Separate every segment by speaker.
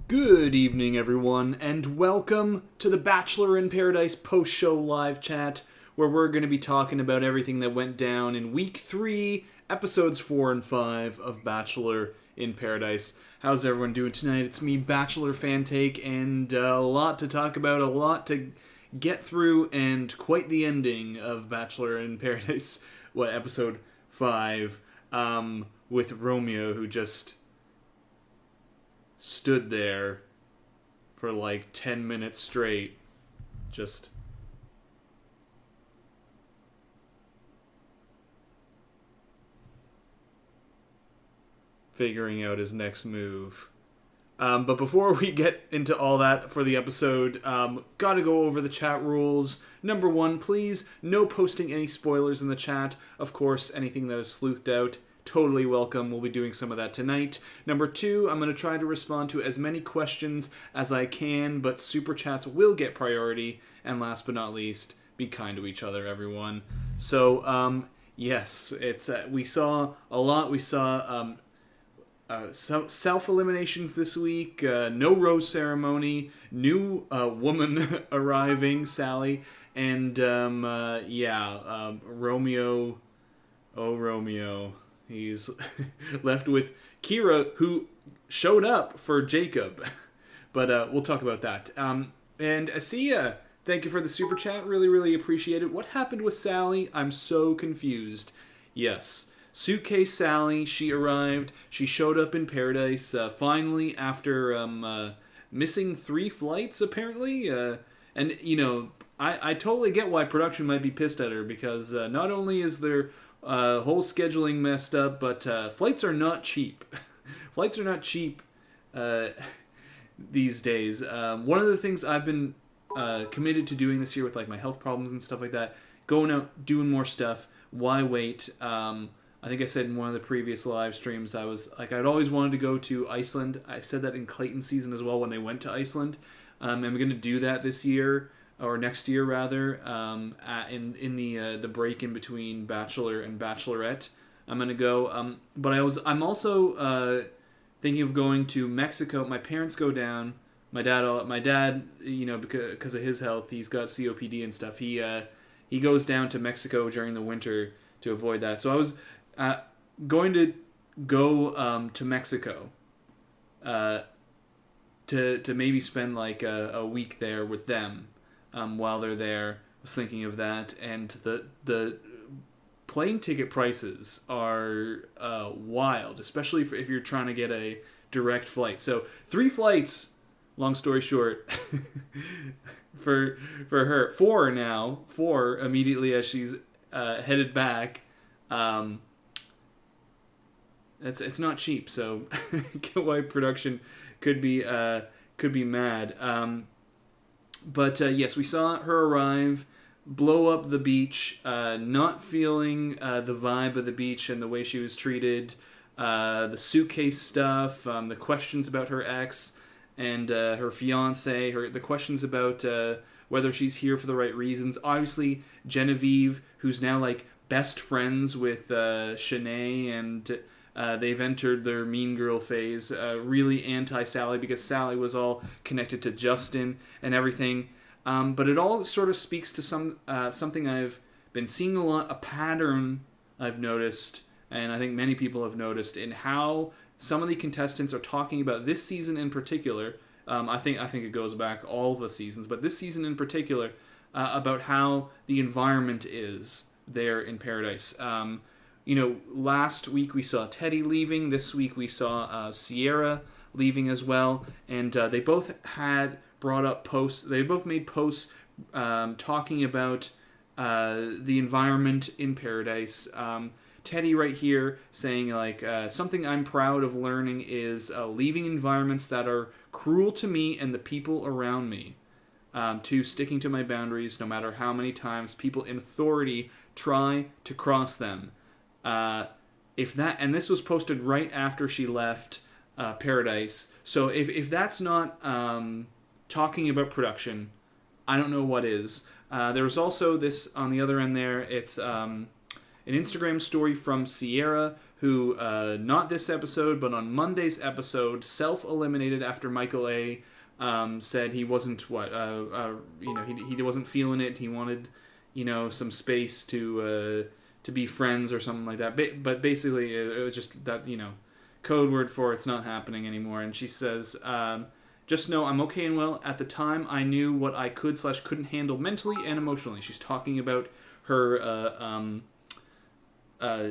Speaker 1: Good evening, everyone, and welcome to the Bachelor in Paradise post-show live chat, where we're going to be talking about everything that went down in Week 3, Episodes 4 and 5 of Bachelor in Paradise. How's everyone doing tonight? It's me, Bachelor Fan Take, and a lot to talk about, a lot to get through, and quite the ending of Bachelor in Paradise, Episode 5, with Romeo, who just stood there for like 10 minutes straight, just figuring out his next move. But before we get into all that for the episode, gotta go over the chat rules. Number 1, please, no posting any spoilers in the chat. Of course, anything that is sleuthed out, totally welcome. We'll be doing some of that tonight. Number 2, I'm going to try to respond to as many questions as I can, but super chats will get priority. And last but not least, be kind to each other, everyone. So, yes, it's we saw a lot. We saw self-eliminations this week, no rose ceremony, new woman arriving, Sally, and Romeo, oh Romeo. He's left with Kira, who showed up for Jacob. But we'll talk about that. And Asiya, thank you for the super chat. Really, really appreciate it. What happened with Sally? I'm so confused. Yes. Suitcase Sally, she arrived. She showed up in Paradise finally after missing 3 flights, apparently. And, you know, I totally get why production might be pissed at her, because not only is there whole scheduling messed up, but flights are not cheap. Flights are not cheap these days. One of the things I've been committed to doing this year with like my health problems and stuff like that, going out, doing more stuff. Why wait? I think I said in one of the previous live streams, I was like, I'd always wanted to go to Iceland. I said that in Clayton season as well when they went to Iceland. And we're going to do that this year. Or next year, rather, in the break in between Bachelor and Bachelorette, I'm gonna go. But I'm also thinking of going to Mexico. My parents go down. My dad, you know, because of his health, he's got COPD and stuff. He goes down to Mexico during the winter to avoid that. So I was going to go to Mexico to maybe spend like a week there with them. While they're there, I was thinking of that, and the plane ticket prices are wild, especially if you're trying to get a direct flight. So 3 flights, long story short, for her. 4 now, 4 immediately as she's headed back. It's not cheap, so get why production could be mad. But yes, we saw her arrive, blow up the beach, not feeling the vibe of the beach and the way she was treated, the suitcase stuff, the questions about her ex and her fiance, the questions about whether she's here for the right reasons. Obviously, Genevieve, who's now like best friends with Shanae, and they've entered their mean girl phase, really anti-Sally, because Sally was all connected to Justin and everything. But it all sort of speaks to something I've been seeing a lot, a pattern I've noticed, and I think many people have noticed, in how some of the contestants are talking about this season in particular. I think it goes back all the seasons, but this season in particular, about how the environment is there in Paradise. You know, last week we saw Teddy leaving. This week we saw Sierra leaving as well. And they both had brought up posts. They both made posts talking about the environment in Paradise. Teddy right here saying, like, something I'm proud of learning is leaving environments that are cruel to me and the people around me. To sticking to my boundaries no matter how many times people in authority try to cross them. And this was posted right after she left Paradise. So if that's not talking about production, I don't know what is. There was also this on the other end there. It's an Instagram story from Sierra, who, not this episode, but on Monday's episode, self-eliminated after Michael A. Said he wasn't he wasn't feeling it. He wanted, some space to be friends or something like that. But basically, it was just that, code word for it's not happening anymore. And she says, just know I'm okay and well. At the time, I knew what I could/couldn't handle mentally and emotionally. She's talking about her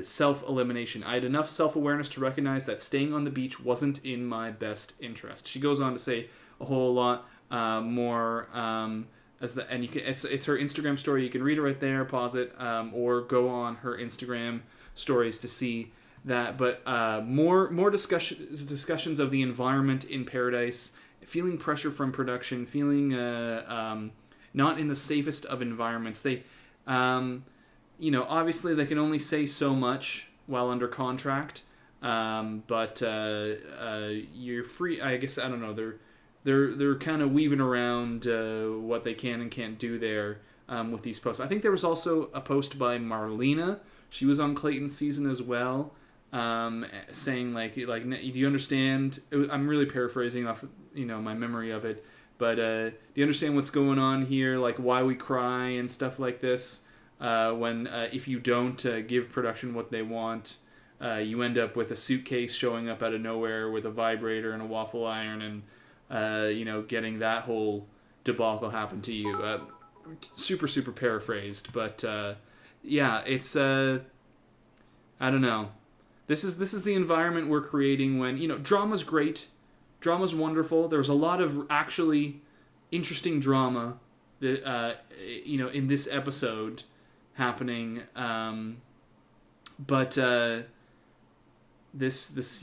Speaker 1: self-elimination. I had enough self-awareness to recognize that staying on the beach wasn't in my best interest. She goes on to say a whole lot more and it's her Instagram story. You can read it right there, pause it, or go on her Instagram stories to see that. But more discussions of the environment in Paradise, feeling pressure from production, feeling not in the safest of environments. They obviously they can only say so much while under contract, but you're free. I guess, I don't know, they're kind of weaving around what they can and can't do there with these posts. I think there was also a post by Marlena. She was on Clayton's season as well, saying like, do you understand? I'm really paraphrasing off my memory of it, but do you understand what's going on here? Like why we cry and stuff like this when if you don't give production what they want, you end up with a suitcase showing up out of nowhere with a vibrator and a waffle iron and getting that whole debacle happen to you. Super paraphrased, but it's I don't know. This is the environment we're creating when drama's great, drama's wonderful. There's a lot of actually interesting drama that in this episode happening, but this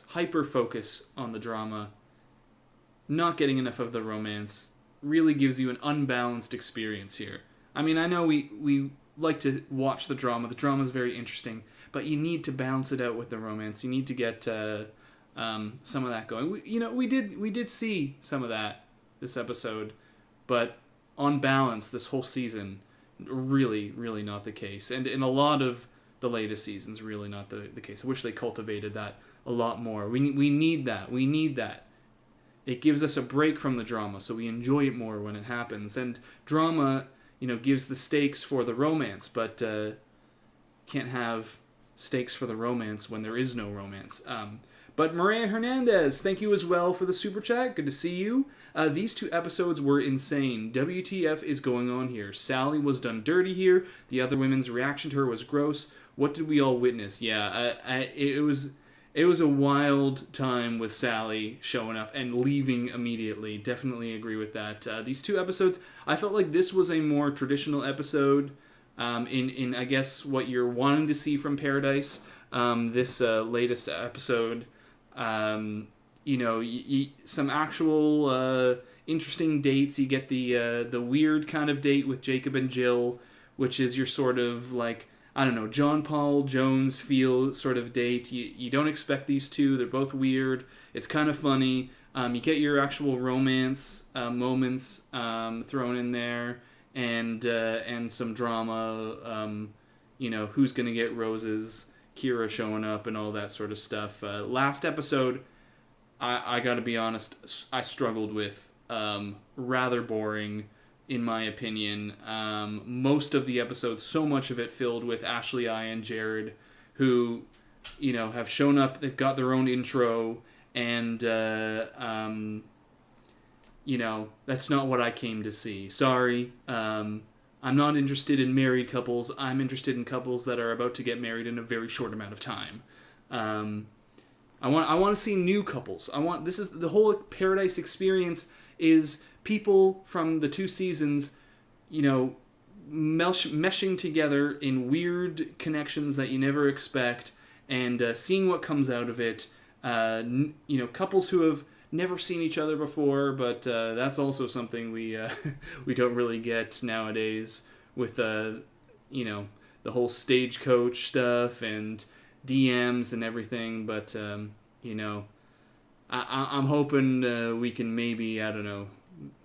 Speaker 1: hyper focus on the drama, not getting enough of the romance, really gives you an unbalanced experience here. I mean, I know we like to watch the drama. The drama is very interesting, but you need to balance it out with the romance. You need to get some of that going. We did see some of that this episode, but on balance, this whole season, really not the case. And in a lot of the latest seasons, really not the case. I wish they cultivated that a lot more. We need that. We need that. It gives us a break from the drama, so we enjoy it more when it happens. And drama, gives the stakes for the romance, but can't have stakes for the romance when there is no romance. But Maria Hernandez, thank you as well for the super chat. Good to see you. These 2 episodes were insane. WTF is going on here? Sally was done dirty here. The other women's reaction to her was gross. What did we all witness? Yeah, it was a wild time with Sally showing up and leaving immediately. Definitely agree with that. These 2 episodes, I felt like this was a more traditional episode in I guess what you're wanting to see from Paradise. This latest episode, some actual interesting dates. You get the weird kind of date with Jacob and Jill, which is your sort of like, I don't know, John Paul Jones feel sort of date. You don't expect these two. They're both weird. It's kind of funny. You get your actual romance moments thrown in there, and some drama. Who's gonna get roses? Kira showing up and all that sort of stuff. Last episode, I gotta be honest, I struggled with. Rather boring, in my opinion. Most of the episodes, so much of it filled with Ashley I and Jared, who, have shown up. They've got their own intro, and that's not what I came to see. Sorry. I'm not interested in married couples. I'm interested in couples that are about to get married in a very short amount of time. I want to see new couples. This is the whole Paradise experience, is people from the 2 seasons, meshing together in weird connections that you never expect, and seeing what comes out of it. Couples who have never seen each other before, but that's also something we we don't really get nowadays with the whole stagecoach stuff and DMs and everything. But I'm hoping we can maybe, I don't know,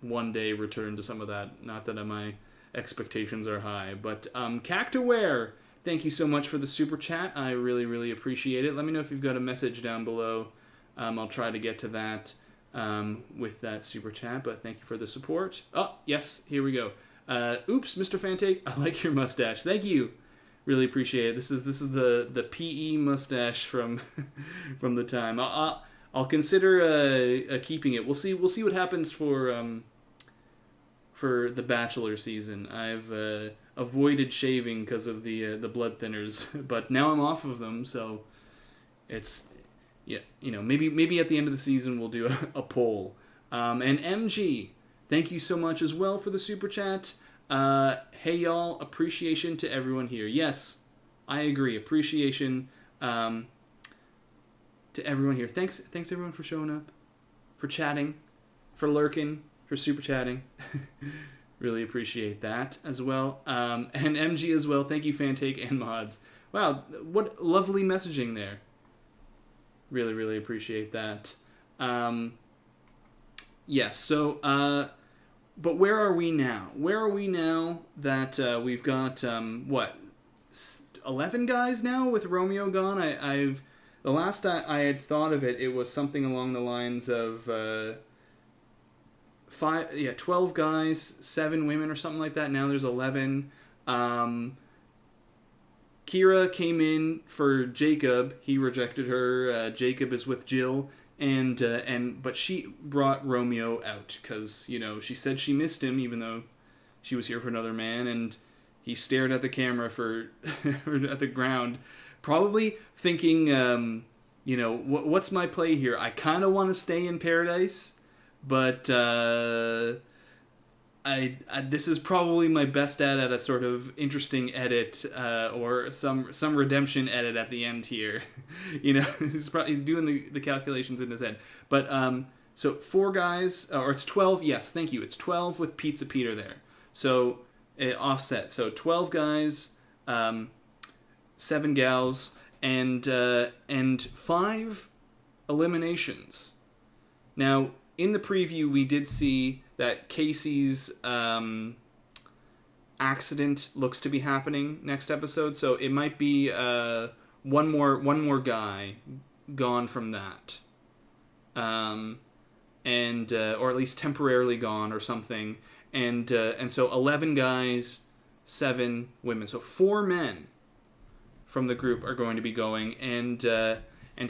Speaker 1: one day return to some of that. Not that my expectations are high, but Cactaware, thank you so much for the super chat. I really, really appreciate it. Let me know if you've got a message down below. I'll try to get to that with that super chat, but thank you for the support. Oh, yes, here we go. Oops, Mr. Fantake, I like your mustache. Thank you. Really appreciate it. This is the PE mustache from from the time. I'll consider keeping it. We'll see what happens for the Bachelor season. I've avoided shaving because of the blood thinners, but now I'm off of them, so it's maybe at the end of the season we'll do a poll. And MG, thank you so much as well for the super chat. Hey y'all, appreciation to everyone here. Yes, I agree. Appreciation to everyone here. Thanks everyone for showing up, for chatting, for lurking, for super chatting. Really appreciate that as well. And MG as well. Thank you, Fantake and mods. Wow, what lovely messaging there. Really, really appreciate that. Yes, so, but where are we now? Where are we now that we've got, 11 guys now with Romeo gone? The last I had thought of it, it was something along the lines of 12 guys, 7 women or something like that. Now there's 11. Kira came in for Jacob. He rejected her. Jacob is with Jill. But she brought Romeo out because, she said she missed him even though she was here for another man, and he stared at the camera at the ground, probably thinking, what's my play here? I kind of want to stay in paradise, but this is probably my best at a sort of interesting edit or some redemption edit at the end here. He's doing the calculations in his head. But so 4 guys, or it's 12. Yes, thank you. It's 12 with Pizza Peter there. So offset. So 12 guys, 7 gals, and 5 eliminations. Now in the preview we did see that Casey's accident looks to be happening next episode, so it might be one more guy gone from that, or at least temporarily gone or something, and so 11 guys, 7 women, so 4 men from the group are going to be going, and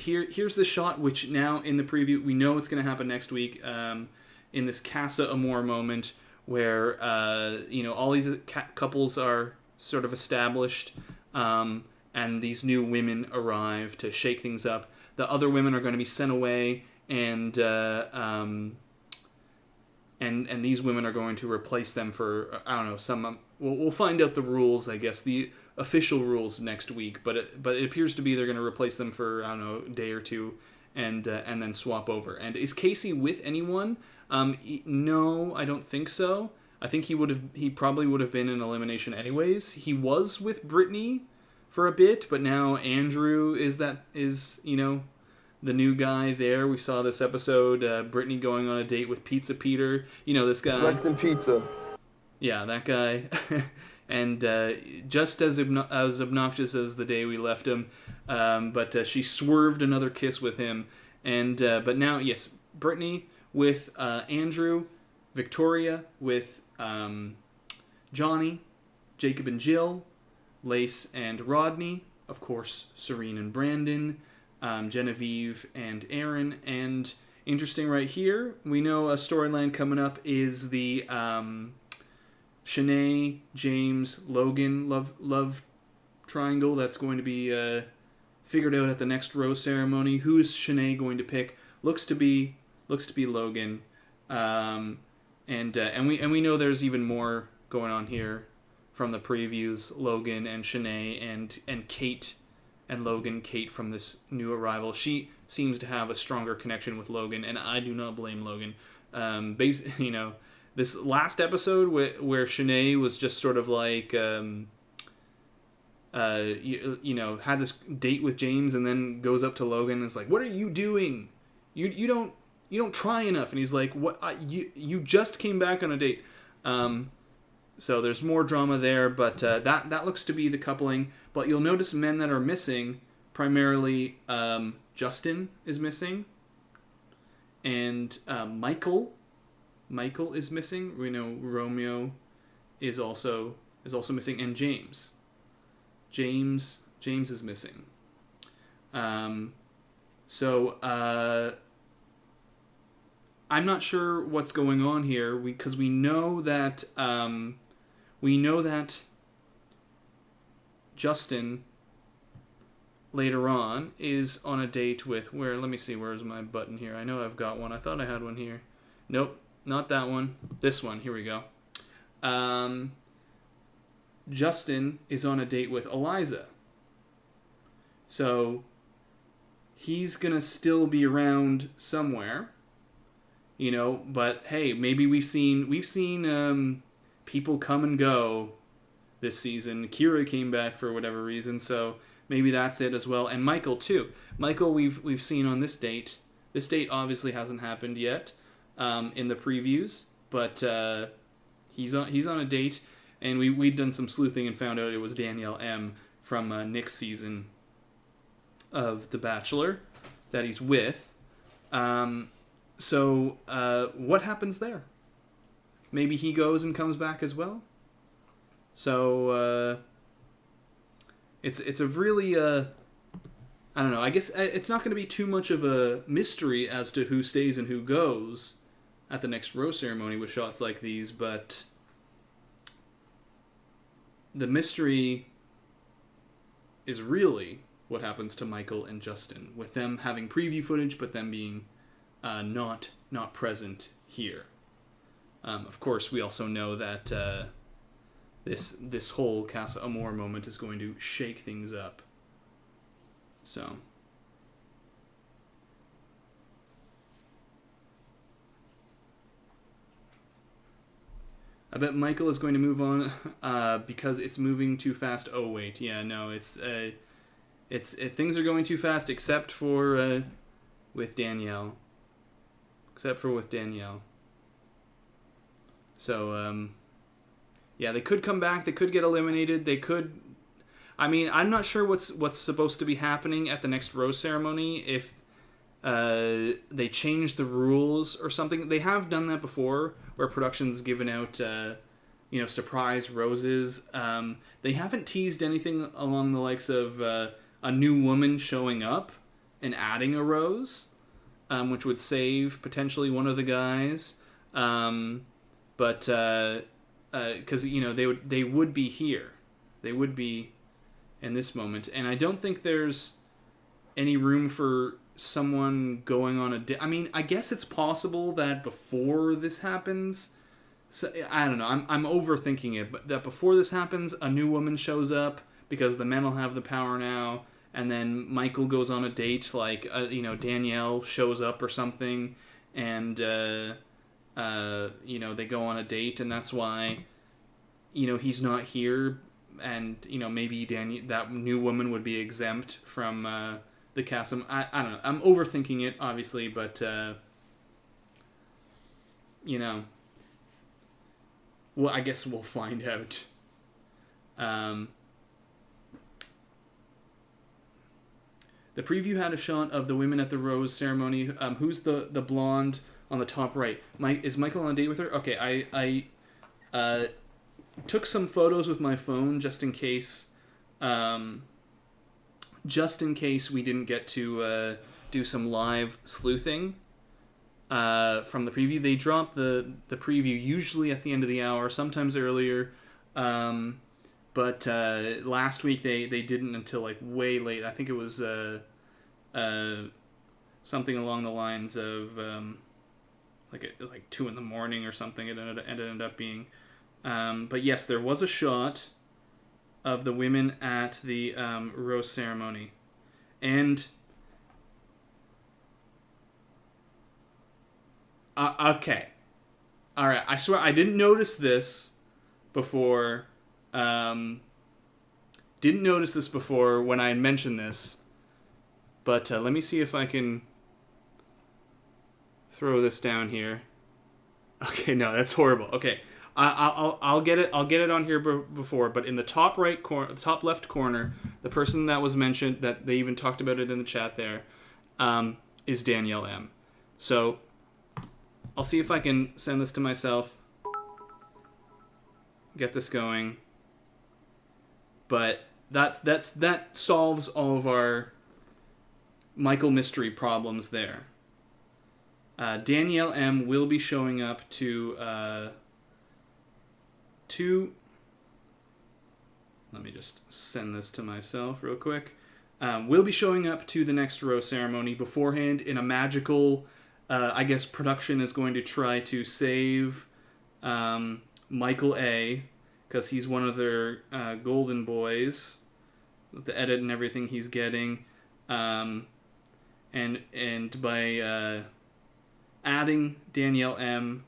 Speaker 1: here's the shot, which now in the preview we know it's going to happen next week. In this Casa Amor moment where, all these couples are sort of established, and these new women arrive to shake things up. The other women are going to be sent away, and these women are going to replace them for, I don't know, some, we'll find out the rules, I guess, the official rules next week, but it appears to be they're going to replace them for, I don't know, a day or two, and then swap over. And is Casey with anyone? No, I don't think so. I think he probably would have been in elimination anyways. He was with Brittany for a bit, but now Andrew is the new guy there. We saw this episode, Brittany going on a date with Pizza Peter. This guy.
Speaker 2: Rest in pizza.
Speaker 1: Yeah, that guy. And just as obnoxious as the day we left him, but she swerved another kiss with him. And but now, yes, Brittany with Andrew, Victoria with Johnny, Jacob and Jill, Lace and Rodney, of course, Serene and Brandon, Genevieve and Aaron. And interesting right here, we know a storyline coming up is the Shanae, James, Logan love triangle that's going to be figured out at the next rose ceremony. Who is Shanae going to pick? Looks to be Logan, and we know there's even more going on here from the previews. Logan and Shanae and Kate and Logan. Kate from this new arrival. She seems to have a stronger connection with Logan, and I do not blame Logan. This last episode where Shanae was just sort of like, had this date with James and then goes up to Logan and is like, "What are you doing? You don't try enough." And he's like, "What? You just came back on a date." So there's more drama there, but that looks to be the coupling. But you'll notice men that are missing, primarily Justin is missing, and Michael is missing. We know Romeo is also missing, and James is missing. So I'm not sure what's going on here, because we know that Justin later on is on a date with let me see, where's my button here? I know I've got one. I thought I had one here. Nope, not that one. This one. Here we go. Justin is on a date with Eliza. So he's gonna still be around somewhere, but hey, maybe we've seen people come and go this season. Kira came back for whatever reason, so maybe that's it as well. And Michael too. Michael we've seen on this date. This date obviously hasn't happened yet in the previews, but he's on a date, and we'd done some sleuthing and found out it was Danielle M from Nick's season of The Bachelor that he's with. So what happens there? Maybe he goes and comes back as well. So it's a really I don't know. I guess it's not going to be too much of a mystery as to who stays and who goes at the next rose ceremony with shots like these, but the mystery is really what happens to Michael and Justin, with them having preview footage, but them being not present here. Of course, we also know that this whole Casa Amor moment is going to shake things up. So I bet Michael is going to move on because it's moving too fast. Oh wait, yeah, no, it's things are going too fast, except for with Danielle. So yeah, they could come back. They could get eliminated. They could. I mean, I'm not sure what's supposed to be happening at the next rose ceremony. If they change the rules or something. They have done that before, where production's given out surprise roses. They haven't teased anything along the likes of a new woman showing up and adding a rose, which would save potentially one of the guys. But because they would be here, they would be in this moment, and I don't think there's any room for someone going on a I mean, I guess it's possible that before this happens, so I don't know, I'm overthinking it, but that before this happens, a new woman shows up because the men will have the power now, and then Michael goes on a date, like Danielle shows up or something, and they go on a date, and that's why he's not here, and maybe that new woman would be exempt from the cast. I don't know. I'm overthinking it, obviously, but well, I guess we'll find out. The preview had a shot of the women at the rose ceremony. Who's the blonde on the top right? Is Michael on a date with her? Okay, I took some photos with my phone just in case. Just in case we didn't get to do some live sleuthing from the preview. They drop the preview usually at the end of the hour, sometimes earlier. But last week they didn't until like way late. I think it was something along the lines of like 2 a.m. or something. It ended up being. But yes, there was a shot of the women at the rose ceremony, and okay, all right. I swear I didn't notice this before. Didn't notice this before when I mentioned this, but let me see if I can throw this down here. Okay, no, that's horrible. Okay, I'll get it. I'll get it on here before. But in the top right corner, the top left corner, the person that was mentioned, that they even talked about it in the chat there, is Danielle M. So I'll see if I can send this to myself. Get this going. But that solves all of our Michael mystery problems there. Danielle M will be showing up to let me just send this to myself real quick. Will be showing up to the next rose ceremony beforehand in a magical, I guess production is going to try to save Michael A, because he's one of their golden boys, the edit and everything he's getting, and by adding Danielle M,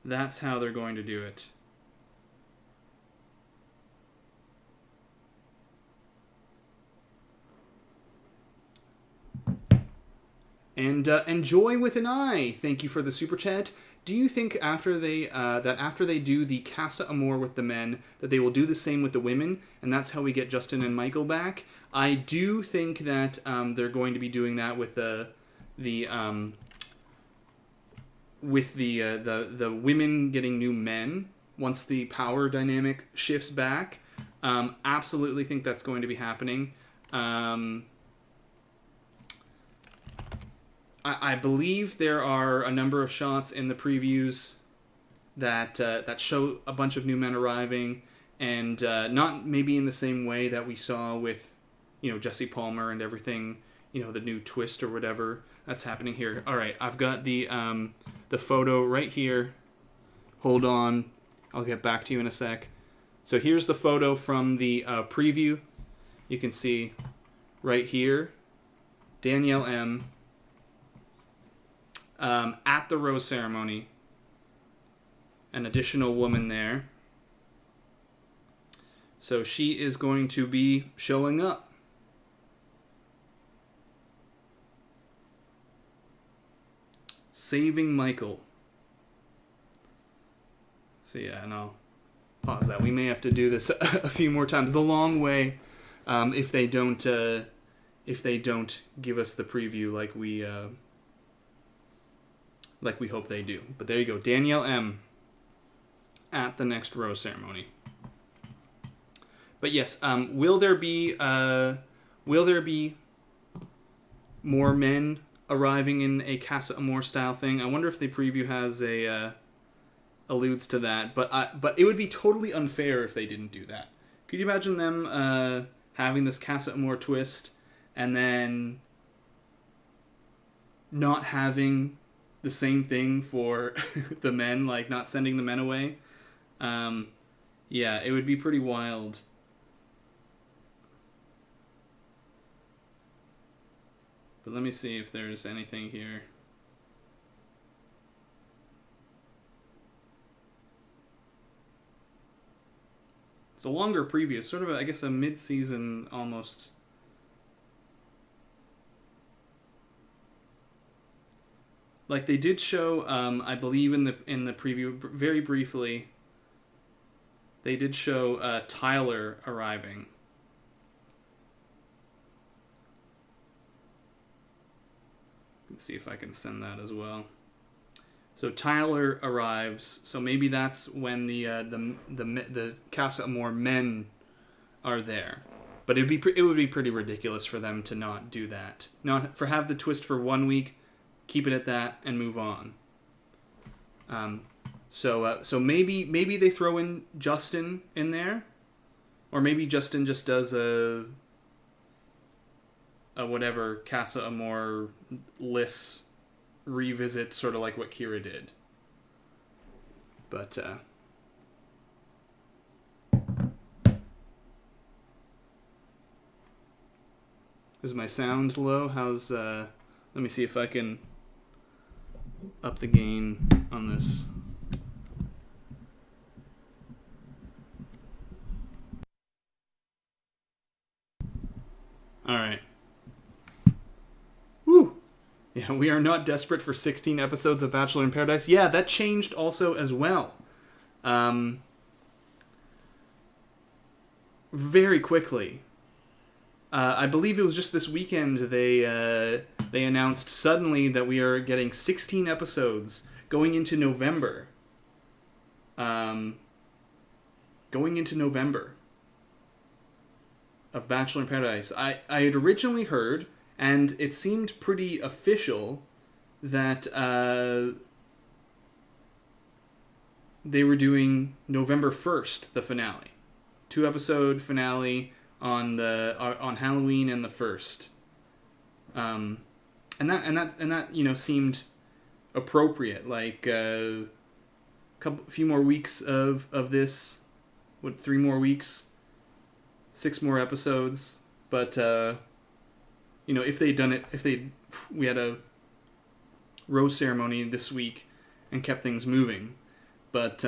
Speaker 1: that's how they're going to do it. And Joy with an I, thank you for the super chat. Do you think after they do the Casa Amor with the men, that they will do the same with the women, and that's how we get Justin and Michael back? I do think that they're going to be doing that with the women getting new men once the power dynamic shifts back. Absolutely think that's going to be happening. I believe there are a number of shots in the previews that show a bunch of new men arriving, and not maybe in the same way that we saw with, Jesse Palmer and everything, the new twist or whatever that's happening here. All right, I've got the photo right here. Hold on, I'll get back to you in a sec. So here's the photo from the preview. You can see right here, Danielle M. At the rose ceremony, an additional woman there. So she is going to be showing up. Saving Michael. So yeah, and I'll pause that. We may have to do this a few more times, the long way, if they don't give us the preview like we hope they do. But there you go, Danielle M. at the next rose ceremony. But yes, will there be more men arriving in a Casa Amor style thing? I wonder if the preview has alludes to that. But it would be totally unfair if they didn't do that. Could you imagine them having this Casa Amor twist and then not having the same thing for the men, like not sending the men away? Yeah, it would be pretty wild. But let me see if there's anything here. It's a longer preview, sort of, I guess, a mid-season almost. Like they did show, I believe in the preview very briefly. They did show Tyler arriving. Let's see if I can send that as well. So Tyler arrives. So maybe that's when the Casa Amor men are there. But it would be pretty ridiculous for them to not do that. Have the twist for 1 week, keep it at that, and move on. So maybe they throw in Justin in there, or maybe Justin just does a whatever Casa Amor lists revisit, sort of like what Kira did. But is my sound low? How's let me see if I can up the gain on this. All right. Woo! Yeah, we are not desperate for 16 episodes of Bachelor in Paradise. Yeah, that changed also as well. Very quickly. I believe it was just this weekend they announced suddenly that we are getting 16 episodes going into November. Of Bachelor in Paradise. I had originally heard, and it seemed pretty official, that they were doing November 1st, the finale. 2-episode finale on Halloween and the 1st. And that seemed appropriate. Like a few more weeks of this, 3 more weeks, 6 more episodes. But if they'd done it, we had a rose ceremony this week and kept things moving. But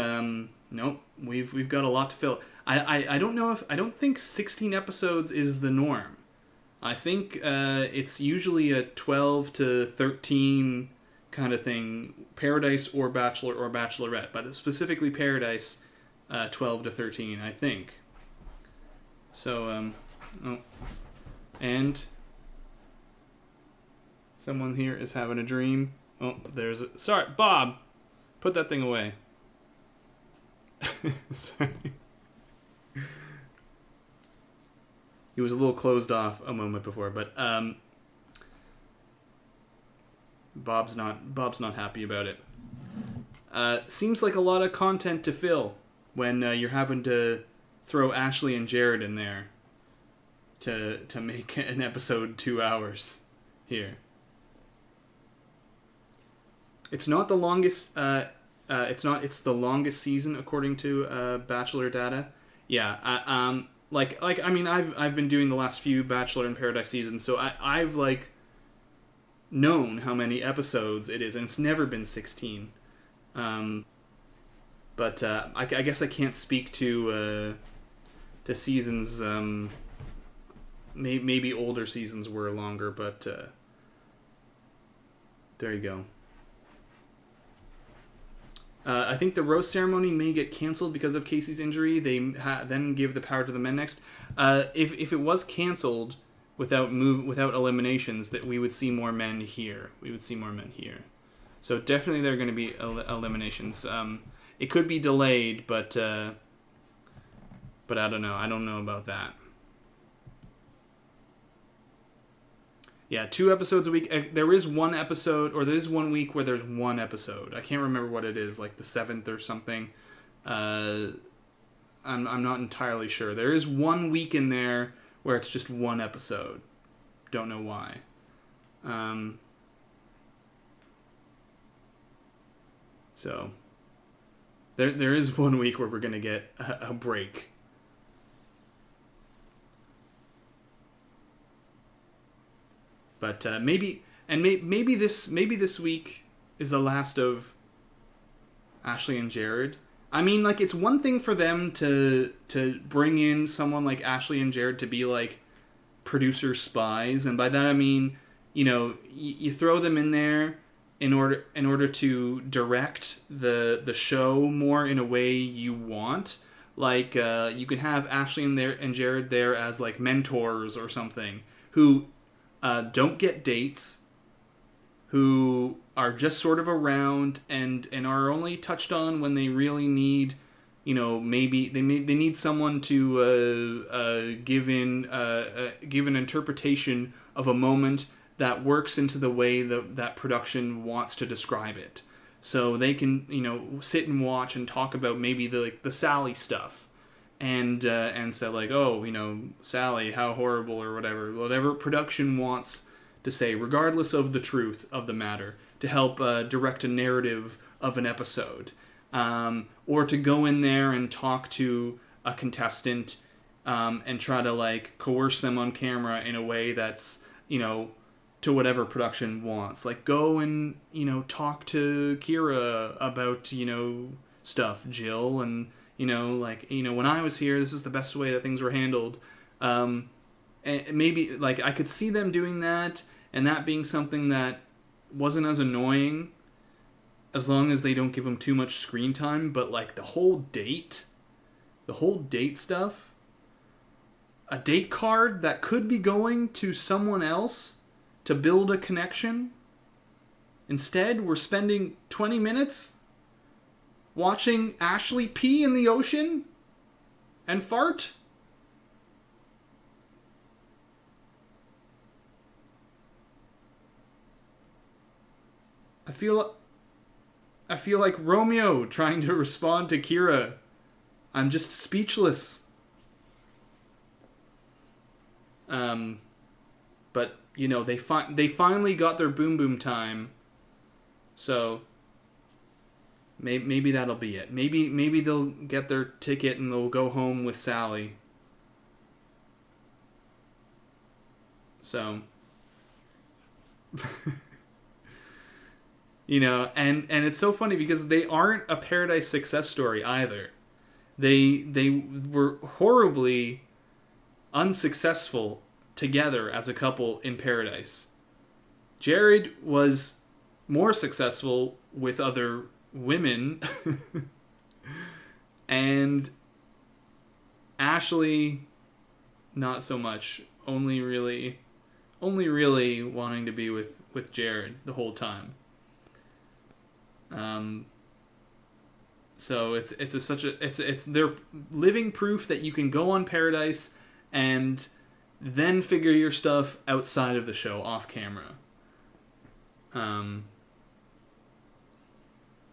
Speaker 1: nope, we've got a lot to fill. I don't think 16 episodes is the norm. I think it's usually a 12 to 13 kind of thing, Paradise or Bachelor or Bachelorette, but specifically Paradise, 12 to 13, I think. So, and someone here is having a dream. Oh, sorry, Bob, put that thing away. Sorry. He was a little closed off a moment before, but Bob's not happy about it. Seems like a lot of content to fill when you're having to throw Ashley and Jared in there to make an episode 2 hours here. It's not the longest. It's the longest season according to Bachelor data. Yeah. I've been doing the last few Bachelor in Paradise seasons, so I've known how many episodes it is, and it's never been 16. But I guess I can't speak to seasons. Maybe older seasons were longer, but there you go. I think the rose ceremony may get canceled because of Casey's injury. They then give the power to the men next. If it was canceled without eliminations, that we would see more men here. So definitely there are going to be eliminations. It could be delayed, but I don't know. I don't know about that. Yeah, 2 episodes a week. There is 1 episode, or there is 1 week where there's 1 episode. I can't remember what it is, like the 7th or something. I'm not entirely sure. There is 1 week in there where it's just 1 episode. Don't know why. So there is 1 week where we're gonna get a break. But maybe this week is the last of Ashley and Jared. I mean, like, it's one thing for them to bring in someone like Ashley and Jared to be like producer spies, and by that I mean, you throw them in there in order to direct the show more in a way you want. Like, you can have Ashley and Jared there as like mentors or something who don't get dates, who are just sort of around and are only touched on when they really need, maybe they need someone to give an interpretation of a moment that works into the way that production wants to describe it. So they can, sit and watch and talk about maybe the Sally stuff. And say like, oh, Sally, how horrible, or whatever production wants to say, regardless of the truth of the matter, to help direct a narrative of an episode, or to go in there and talk to a contestant and try to coerce them on camera in a way that's to whatever production wants. Like, go and talk to Kira about stuff, Jill, and when I was here, this is the best way that things were handled. And maybe, I could see them doing that, and that being something that wasn't as annoying as long as they don't give them too much screen time. But like the whole date stuff, a date card that could be going to someone else to build a connection. Instead, we're spending 20 minutes watching Ashley pee in the ocean and fart. I feel like Romeo trying to respond to Kira. I'm just speechless. But you know, they finally got their boom boom time. So maybe that'll be it. Maybe they'll get their ticket and they'll go home with Sally. So you know, and it's so funny because they aren't a Paradise success story either. They were horribly unsuccessful together as a couple in Paradise. Jared was more successful with other women and Ashley not so much, only really wanting to be with Jared the whole time. So it's they're living proof that you can go on Paradise and then figure your stuff outside of the show, off camera.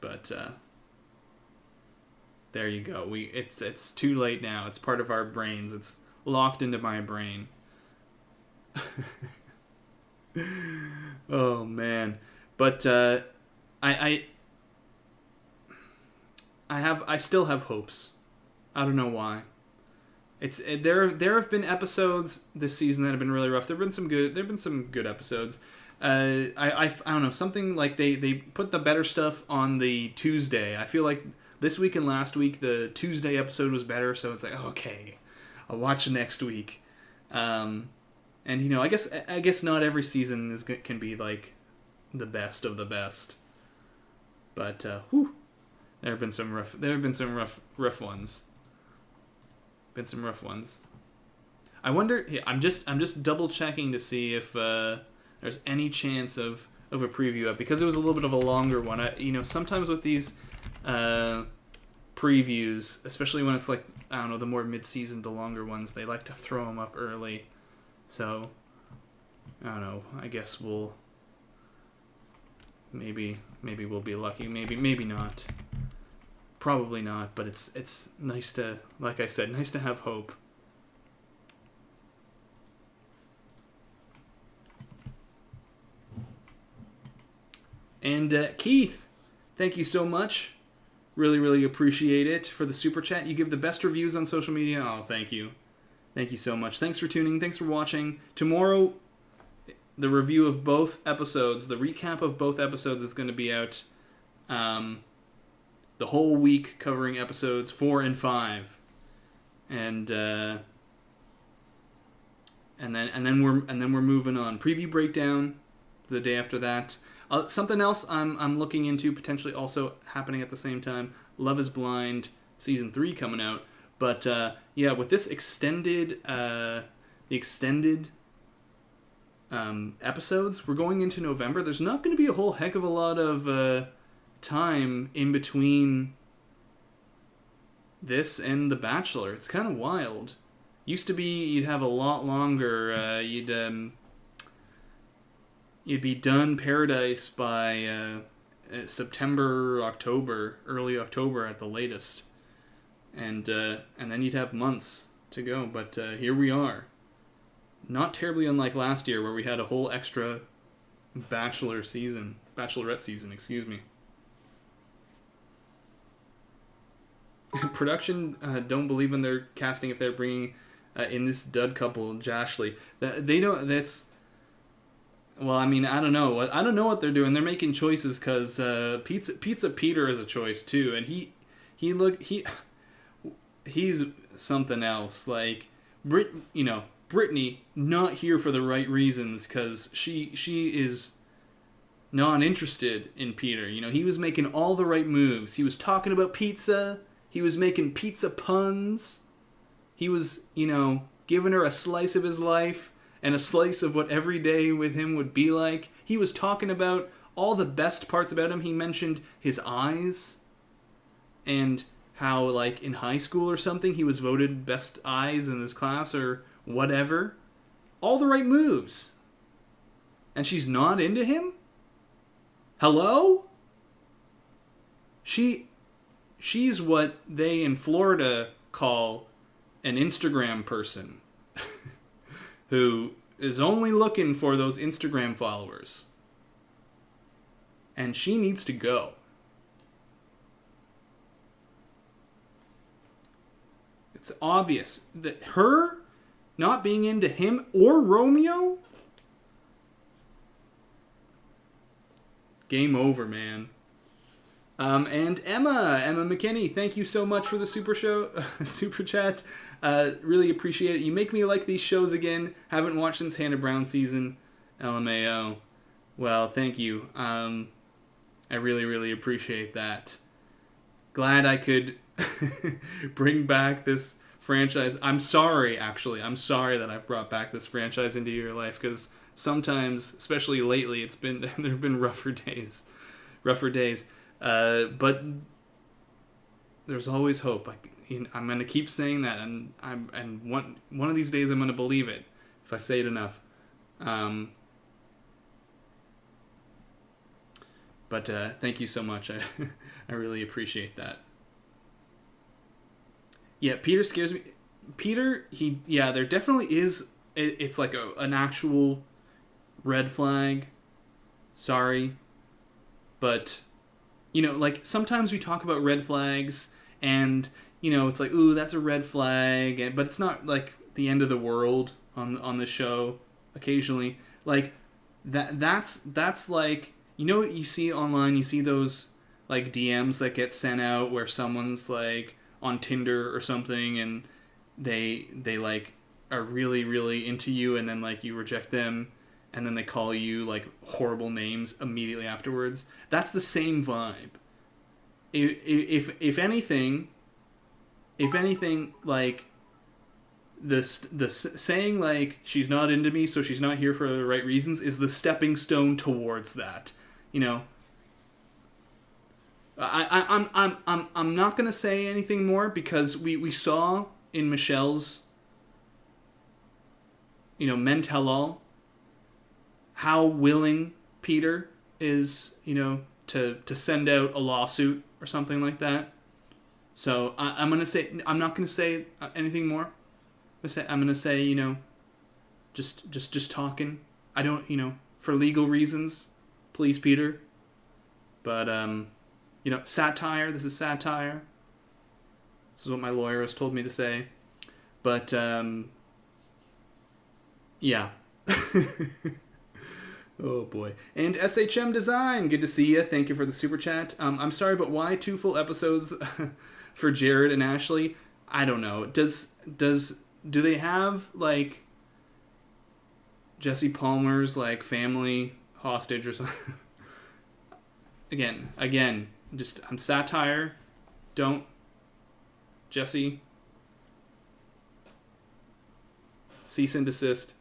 Speaker 1: But there you go. It's too late now. It's part of our brains. It's locked into my brain. Oh man. But I still have hopes. I don't know why. There have been episodes this season that have been really rough. There've been some good episodes. I don't know, something like they put the better stuff on the Tuesday. I feel like this week and last week the Tuesday episode was better, so it's like, okay, I'll watch next week. And you know, I guess not every season can be like the best of the best. But there have been some rough ones. I wonder. Yeah, I'm just double checking to see if there's any chance of a preview up, because it was a little bit of a longer one. Sometimes with these previews, especially when it's like, I don't know, the more mid-season, the longer ones, they like to throw them up early. So I don't know. I guess we'll maybe we'll be lucky. Maybe not. Probably not. But it's nice to, like I said, nice to have hope. And Keith, thank you so much. Really, really appreciate it for the super chat. You give the best reviews on social media. Oh, thank you. Thank you so much. Thanks for tuning. Thanks for watching. Tomorrow, the review of both episodes, the recap of both episodes is going to be out the whole week, covering episodes 4 and 5. And then we're moving on. Preview breakdown the day after that. Something else I'm looking into, potentially also happening at the same time, Love is Blind Season 3 coming out. But yeah, with this extended episodes, we're going into November. There's not going to be a whole heck of a lot of time in between this and The Bachelor. It's kind of wild. Used to be you'd have a lot longer. You'd be done Paradise by September, October, early October at the latest, and then you'd have months to go. But here we are, not terribly unlike last year, where we had a whole extra Bachelorette season. Excuse me. Production don't believe in their casting if they're bringing in this dud couple, Jashley. They don't. That's. Well, I mean, I don't know what they're doing. They're making choices because Pizza Peter is a choice too, and he's something else. Like Brittany not here for the right reasons, because she is not interested in Peter. You know, he was making all the right moves. He was talking about pizza. He was making pizza puns. He was, you know, giving her a slice of his life and a slice of what every day with him would be like. He was talking about all the best parts about him. He mentioned his eyes and how, like, in high school or something, he was voted best eyes in his class or whatever. All the right moves. And she's not into him? Hello? She's what they in Florida call an Instagram person who is only looking for those Instagram followers. And she needs to go. It's obvious that her not being into him or Romeo, game over, man. And Emma McKinney, thank you so much for the super chat. Really appreciate it. You make me like these shows again. Haven't watched since Hannah Brown season. LMAO. Well, thank you. I really, really appreciate that. Glad I could bring back this franchise. I'm sorry, actually. I'm sorry that I've brought back this franchise into your life, because sometimes, especially lately, there have been rougher days. But there's always hope. I'm going to keep saying that, and one of these days I'm going to believe it if I say it enough. But thank you so much. I really appreciate that. Yeah, Peter scares me. Peter, there definitely is. It's like an actual red flag. Sorry. But, you know, like, sometimes we talk about red flags, and, you know, it's like, ooh, that's a red flag, but it's not, like, the end of the world on the show, occasionally. Like, that's like, you know what you see online? You see those, like, DMs that get sent out where someone's, like, on Tinder or something, and they like, are really, really into you, and then, like, you reject them, and then they call you, like, horrible names immediately afterwards. That's the same vibe. If anything, like, the saying, like, she's not into me, so she's not here for the right reasons, is the stepping stone towards that. You know, I'm not gonna say anything more, because we saw in Michelle's, you know, Men Tell All, how willing Peter is, you know, to send out a lawsuit or something like that. So I'm not gonna say anything more. I'm gonna say, you know, just talking. I don't, you know, for legal reasons, please, Peter. But you know, satire. This is satire. This is what my lawyer has told me to say. But yeah. Oh boy. And SHM Design, good to see you. Thank you for the super chat. I'm sorry, but why 2 full episodes for Jared and Ashley? I don't know. Do they have, like, Jesse Palmer's, like, family hostage or something? Again, just, I'm satire. Don't, Jesse. Cease and desist.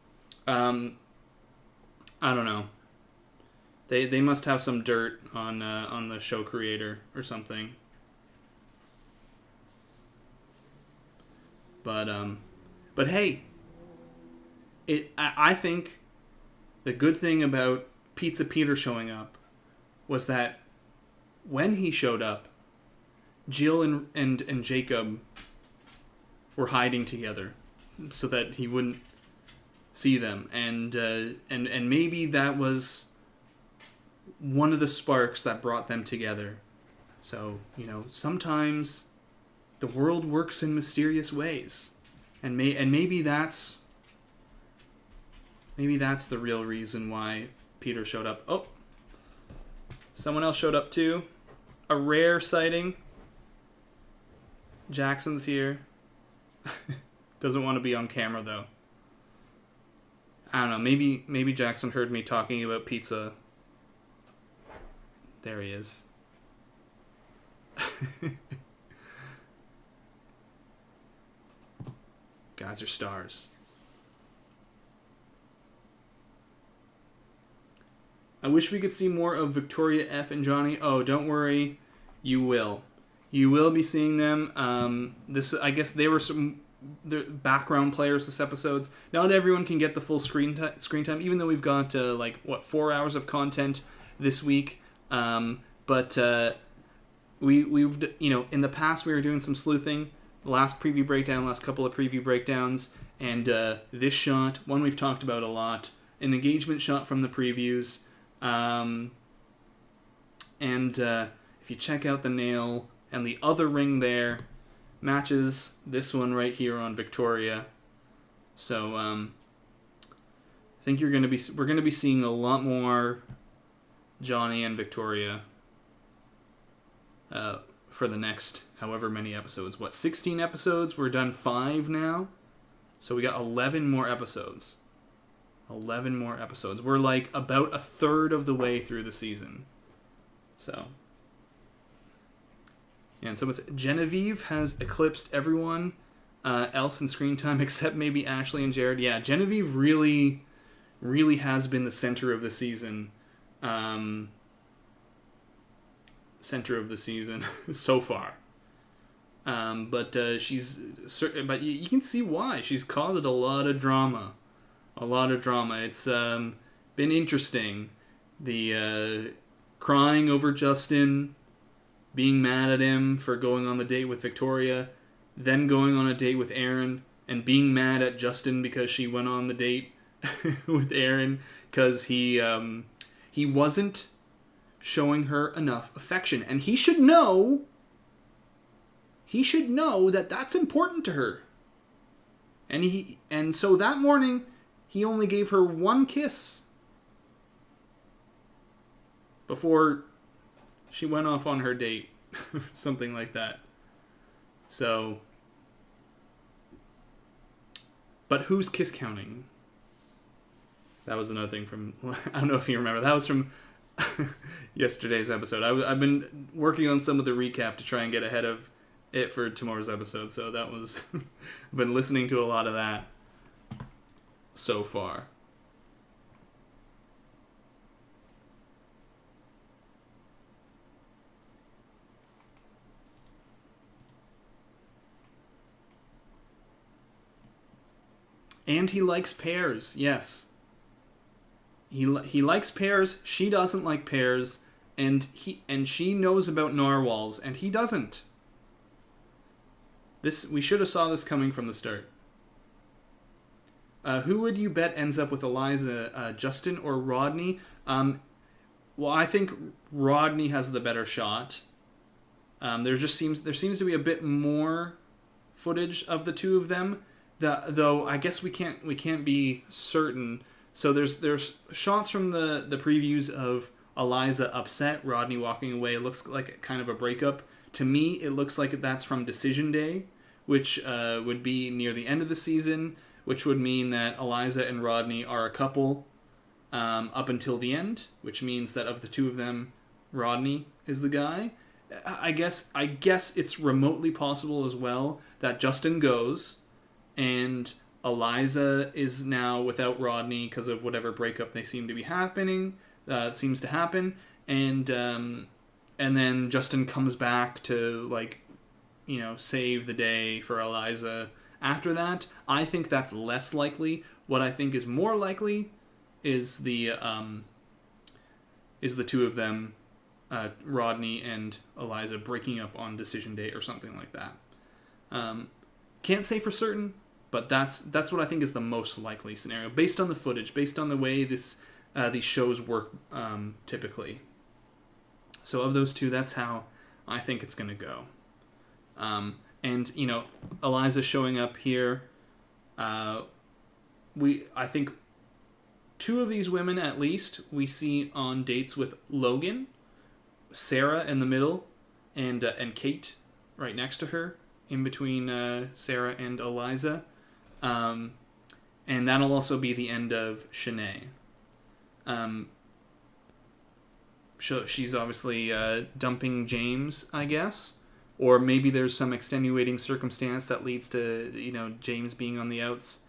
Speaker 1: I don't know. They must have some dirt on the show creator or something. But hey, I think the good thing about Pizza Peter showing up was that when he showed up, Jill and Jacob were hiding together so that he wouldn't see them, and maybe that was one of the sparks that brought them together. So, you know, sometimes the world works in mysterious ways, and maybe that's the real reason why Peter showed up. Oh, someone else showed up too. A rare sighting. Jackson's here. Doesn't want to be on camera though. I don't know, maybe Jackson heard me talking about pizza There he is. Guys are stars. I wish we could see more of Victoria F. and Johnny. Oh, don't worry. You will. You will be seeing them. I guess they were some background players this episodes. Not everyone can get the full screen time, even though we've got 4 hours of content this week. But we've in the past we were doing some sleuthing. The last preview breakdown, last couple of preview breakdowns, and this shot, one we've talked about a lot, an engagement shot from the previews. If you check out the nail and the other ring there, matches this one right here on Victoria. So I think we're gonna be seeing a lot more Johnny and Victoria for the next however many episodes. 16 episodes? We're done 5 now. So we got 11 more episodes. 11 more episodes. We're like about a third of the way through the season. So. And someone said, Genevieve has eclipsed everyone else in screen time except maybe Ashley and Jared. Yeah, Genevieve really, really has been the center of the season. Center of the season so far. But you can see why. She's caused a lot of drama. It's been interesting. The crying over Justin, being mad at him for going on the date with Victoria, then going on a date with Aaron, and being mad at Justin because she went on the date with Aaron because he wasn't showing her enough affection, and he should know that that's important to her. And so that morning he only gave her one kiss before she went off on her date. Something like that. So, but who's kiss counting? That was another thing from, I don't know if you remember, that was from yesterday's episode. I've been working on some of the recap to try and get ahead of it for tomorrow's episode, so that was I've been listening to a lot of that so far. And he likes pears, yes. He likes pears, she doesn't like pears, and she knows about narwhals, and he doesn't. We should have saw this coming from the start. Who would you bet ends up with Eliza, Justin or Rodney? Well, I think Rodney has the better shot. There seems to be a bit more footage of the two of them. Though I guess we can't be certain. So there's shots from the previews of Eliza upset, Rodney walking away. It looks like kind of a breakup. To me, it looks like that's from Decision Day, which would be near the end of the season, which would mean that Eliza and Rodney are a couple up until the end, which means that of the two of them, Rodney is the guy. I guess it's remotely possible as well that Justin goes and Eliza is now without Rodney because of whatever breakup they seem to be seems to happen, and then Justin comes back to save the day for Eliza. After that, I think that's less likely. What I think is more likely is the two of them, Rodney and Eliza, breaking up on Decision Day or something like that. Can't say for certain, but that's what I think is the most likely scenario, based on the footage, based on the way these shows work typically. So of those two, that's how I think it's going to go. And Eliza showing up here. I think two of these women at least we see on dates with Logan, Sarah in the middle, and Kate right next to her, in between Sarah and Eliza. And that'll also be the end of Shanae. she's obviously dumping James, I guess. Or maybe there's some extenuating circumstance that leads to, James being on the outs.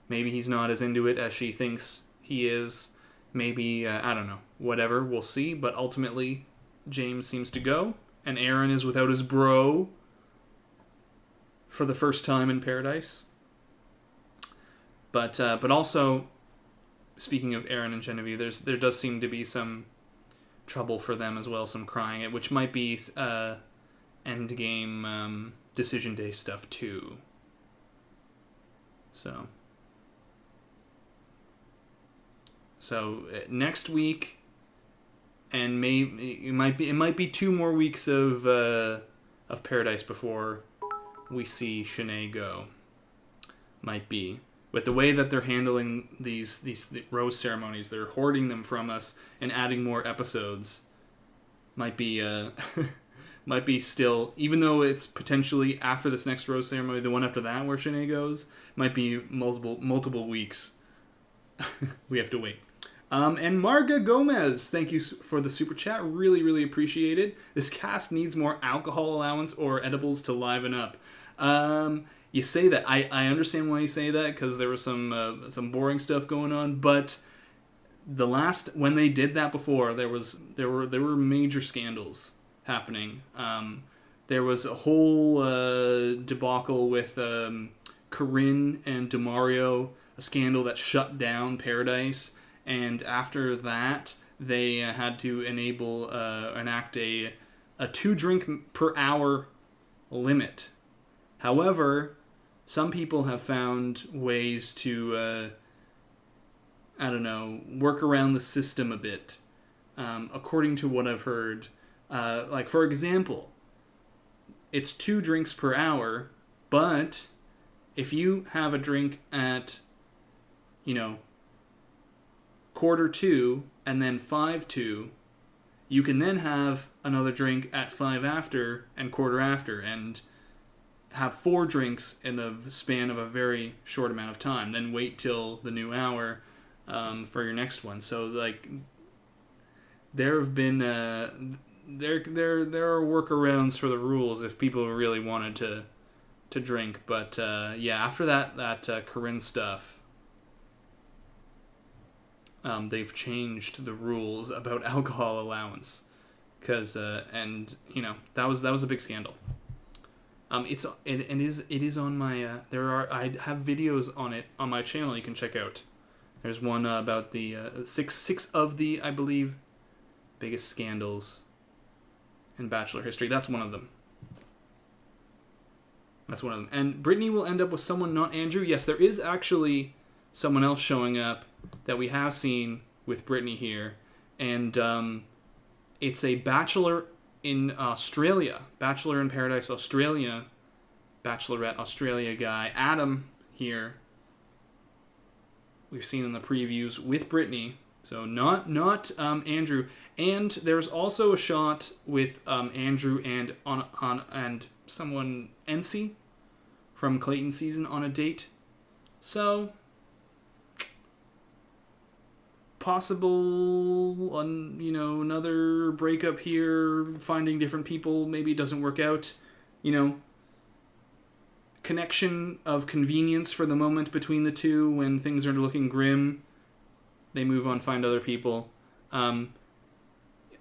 Speaker 1: Maybe he's not as into it as she thinks he is. Maybe, I don't know. Whatever, we'll see. But ultimately, James seems to go. And Aaron is without his bro for the first time in Paradise. But also, speaking of Aaron and Genevieve, there does seem to be some trouble for them as well, some crying, which might be endgame decision day stuff too. So next week, and it might be 2 more weeks of Paradise before we see Shanae go. Might be. With the way that they're handling these rose ceremonies, they're hoarding them from us and adding more episodes. Might be might be still, even though it's potentially after this next rose ceremony, the one after that where Shanae goes, might be multiple weeks. We have to wait. And Marga Gomez, thank you for the super chat. Really, really appreciate it. This cast needs more alcohol allowance or edibles to liven up. You say that. I understand why you say that, because there was some boring stuff going on, but when they did that before, there were major scandals happening. There was a whole debacle with Corinne and DeMario, a scandal that shut down Paradise, and after that they had to enact a 2 drink per hour limit. However, some people have found ways to work around the system a bit, according to what I've heard. Like, for example, it's 2 drinks per hour, but if you have a drink at, 1:45 and then 5:45, you can then have another drink at 5 after and 1/4 after, and have 4 drinks in the span of a very short amount of time. Then wait till the new hour for your next one. So, like, there have been there are workarounds for the rules if people really wanted to drink. But after that Corinne stuff, they've changed the rules about alcohol allowance, because that was a big scandal. It is on my I have videos on it on my channel you can check out. There's one about the six of the, I believe, biggest scandals in Bachelor history. That's one of them. And Brittany will end up with someone not Andrew. Yes, there is actually someone else showing up that we have seen with Brittany here, and it's a Bachelor in Australia, Bachelor in Paradise Australia, Bachelorette Australia guy, Adam here. We've seen in the previews with Brittany, so not Andrew. And there's also a shot with Andrew and and someone, NC from Clayton's season, on a date. So possible, another breakup here, finding different people, maybe it doesn't work out, connection of convenience for the moment between the two. When things are looking grim, they move on, find other people.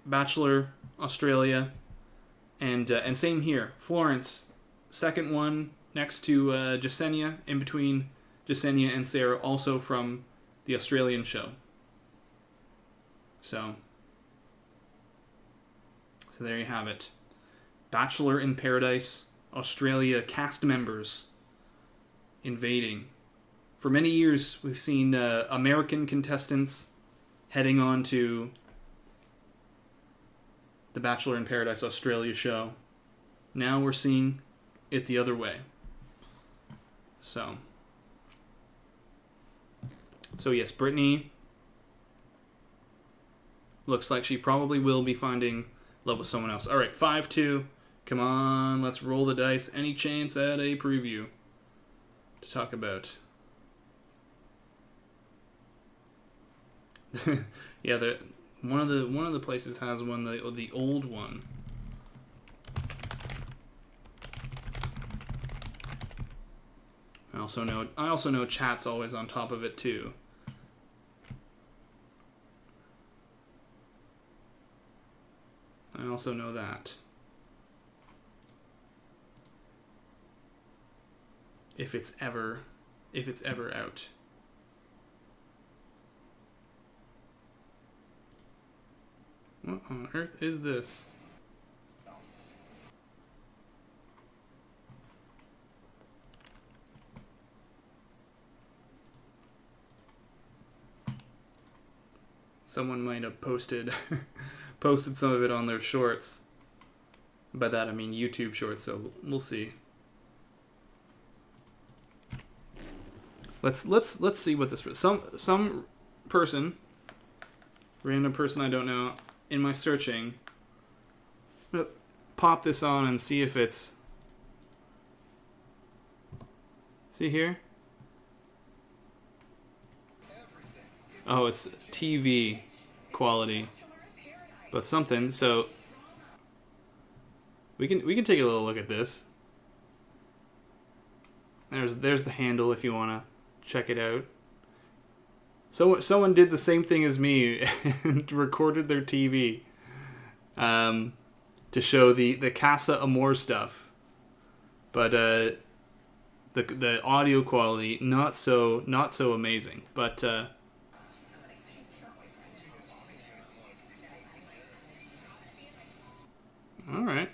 Speaker 1: Bachelor Australia, and same here, Florence, second one next to Jasenia, in between Jasenia and Sarah, also from the Australian show. So there you have it. Bachelor in Paradise Australia cast members invading. For many years, we've seen American contestants heading on to the Bachelor in Paradise Australia show. Now we're seeing it the other way. So yes, Brittany looks like she probably will be finding love with someone else. All right, 5-2. Come on, let's roll the dice. Any chance at a preview to talk about? Yeah, One of the places has one, the old one. I also know chat's always on top of it too. I also know that. If it's ever out. What on earth is this? Someone might have posted some of it on their shorts. By that I mean YouTube shorts, so we'll see. Let's see what this some person, random person I don't know, in my searching, pop this on and see if it's, see here? Oh, it's TV quality, but something. So we can take a little look at this. There's the handle if you wanna check it out. So someone did the same thing as me and recorded their TV to show the Casa Amor stuff, but the audio quality not so amazing. But all right.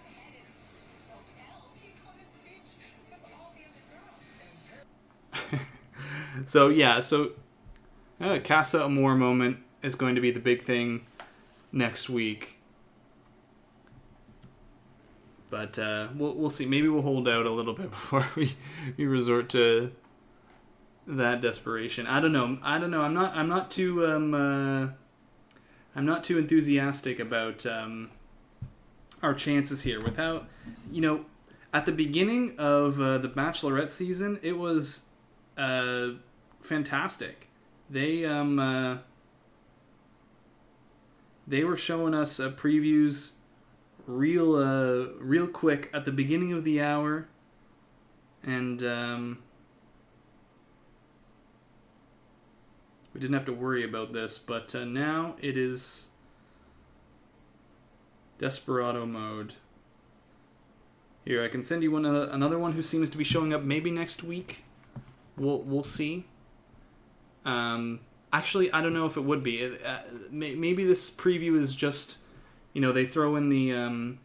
Speaker 1: So yeah, Casa Amor moment is going to be the big thing next week. But we'll see. Maybe we'll hold out a little bit before we resort to that desperation. I don't know. I'm not too enthusiastic about our chances here. Without, at the beginning of the Bachelorette season, it was fantastic. They were showing us previews real quick at the beginning of the hour, and we didn't have to worry about this. But now it is Desperado mode. Here, I can send you another one who seems to be showing up maybe next week. We'll see. Actually, I don't know if it would be. Maybe this preview is just, they throw in the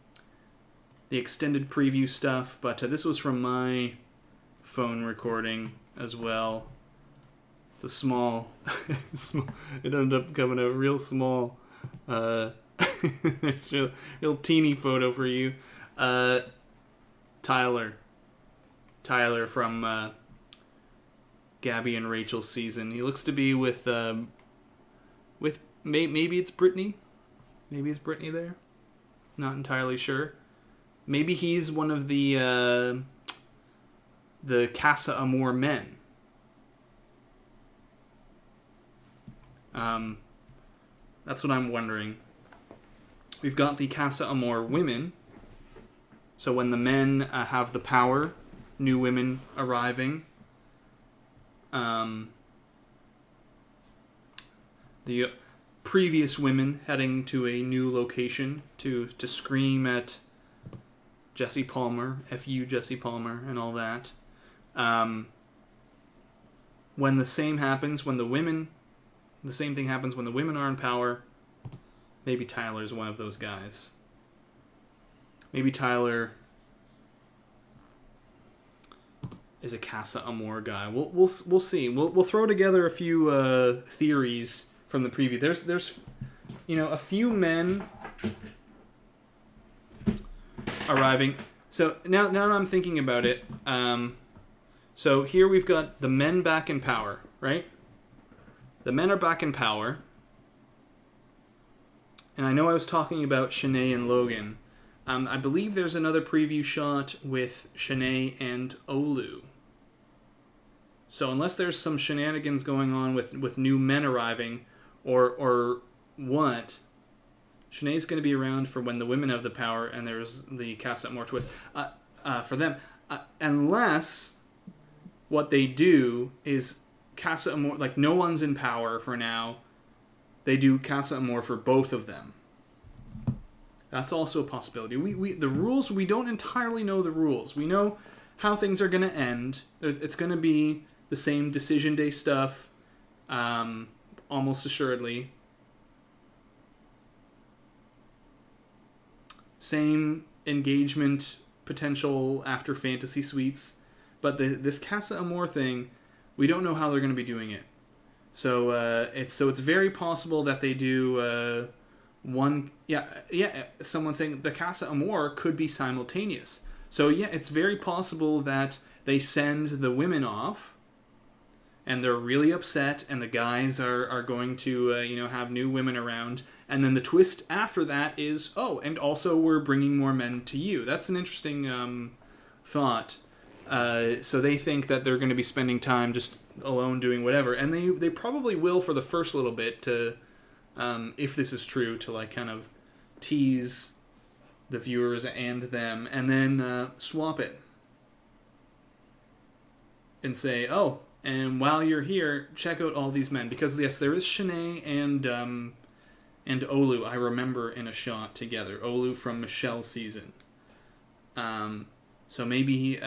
Speaker 1: extended preview stuff. But this was from my phone recording as well. It's a small, it ended up coming out real small. There's a real teeny photo for you. Tyler from Gabby and Rachel's season. He looks to be with maybe it's Brittany. Maybe it's Brittany there. Not entirely sure. Maybe he's one of the Casa Amor men. That's what I'm wondering. We've got the Casa Amor women. So when the men have the power, new women arriving. The previous women heading to a new location to scream at Jesse Palmer, F you Jesse Palmer, and all that. When the same thing happens when the women are in power, maybe Tyler's one of those guys. Maybe Tyler is a Casa Amor guy. We'll see. We'll throw together a few theories from the preview. There's a few men arriving. So now I'm thinking about it. So here we've got the men back in power, right? The men are back in power. And I know I was talking about Shanae and Logan. I believe there's another preview shot with Shanae and Olu. So unless there's some shenanigans going on with new men arriving, or what, Shanae's going to be around for when the women have the power, and there's the Casa Amor twist for them. Unless what they do is Casa Amor, like no one's in power for now. They do Casa Amor for both of them. That's also a possibility. The rules, we don't entirely know the rules. We know how things are going to end. It's going to be the same decision day stuff, almost assuredly. Same engagement potential after fantasy suites. But this Casa Amor thing, we don't know how they're going to be doing it. So it's very possible that they do one. Yeah. Someone saying the Casa Amor could be simultaneous. So yeah, it's very possible that they send the women off, and they're really upset, and the guys are going to have new women around, and then the twist after that is, oh, and also we're bringing more men to you. That's an interesting thought. So they think that they're going to be spending time just alone doing whatever, and they probably will for the first little bit to, if this is true, to like kind of tease the viewers and them, and then swap it and say, oh, and while you're here, check out all these men, because yes, there is Shanae and Olu. I remember in a shot together, Olu from Michelle's season. So maybe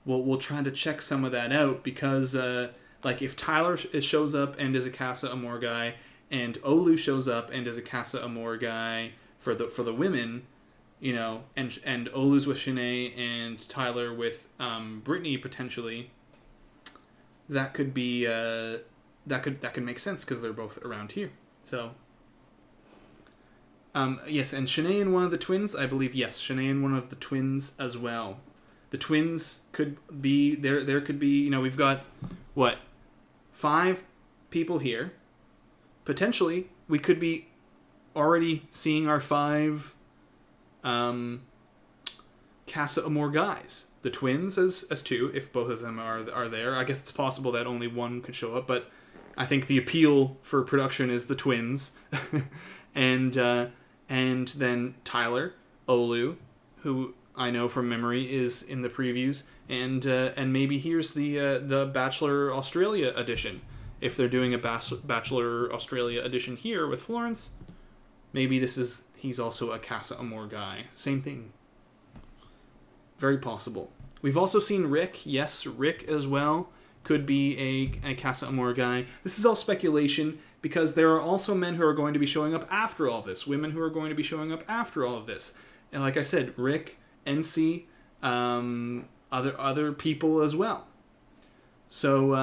Speaker 1: we'll try to check some of that out, because like if Tyler shows up and is a Casa Amor guy, and Olu shows up and is a Casa Amor guy for the women, and Olu's with Shanae and Tyler with Brittany potentially, that could be that could make sense because they're both around here. So. Yes, and Shanae and one of the twins, I believe, yes, Shanae and one of the twins as well. The twins could be, there could be, we've got, 5 people here. Potentially, we could be already seeing our 5 Casa Amor guys. The twins as 2, if both of them are there. I guess it's possible that only one could show up, but I think the appeal for production is the twins. And then Tyler, Olu, who I know from memory is in the previews, and maybe here's the Bachelor Australia edition. If they're doing a Bachelor Australia edition here with Florence, maybe he's also a Casa Amor guy. Same thing. Very possible. We've also seen Rick. Yes, Rick as well could be a Casa Amor guy. This is all speculation, because there are also men who are going to be showing up after all of this, women who are going to be showing up after all of this. And like I said, Rick, NC, other people as well. So,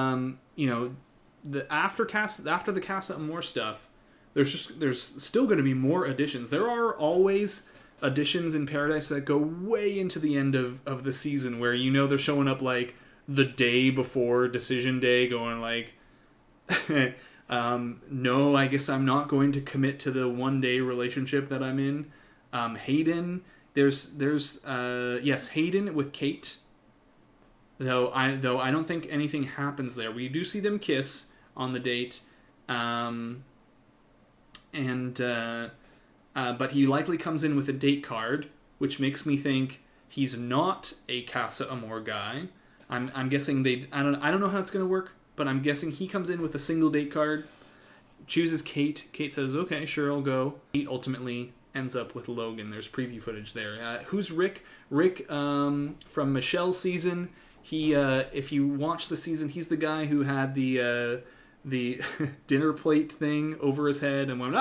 Speaker 1: after the Casa Amor stuff, there's still going to be more additions. There are always additions in Paradise that go way into the end of the season, where they're showing up like the day before decision day, going like... no, I guess I'm not going to commit to the one-day relationship that I'm in. Hayden, there's Hayden with Kate. Though I don't think anything happens there. We do see them kiss on the date, but he likely comes in with a date card, which makes me think he's not a Casa Amor guy. I'm guessing I don't know how it's gonna work. But I'm guessing he comes in with a single date card, chooses Kate. Kate says, okay, sure, I'll go. Kate ultimately ends up with Logan. There's preview footage there. Who's Rick? Rick from Michelle's season. He, if you watch the season, he's the guy who had the dinner plate thing over his head and went,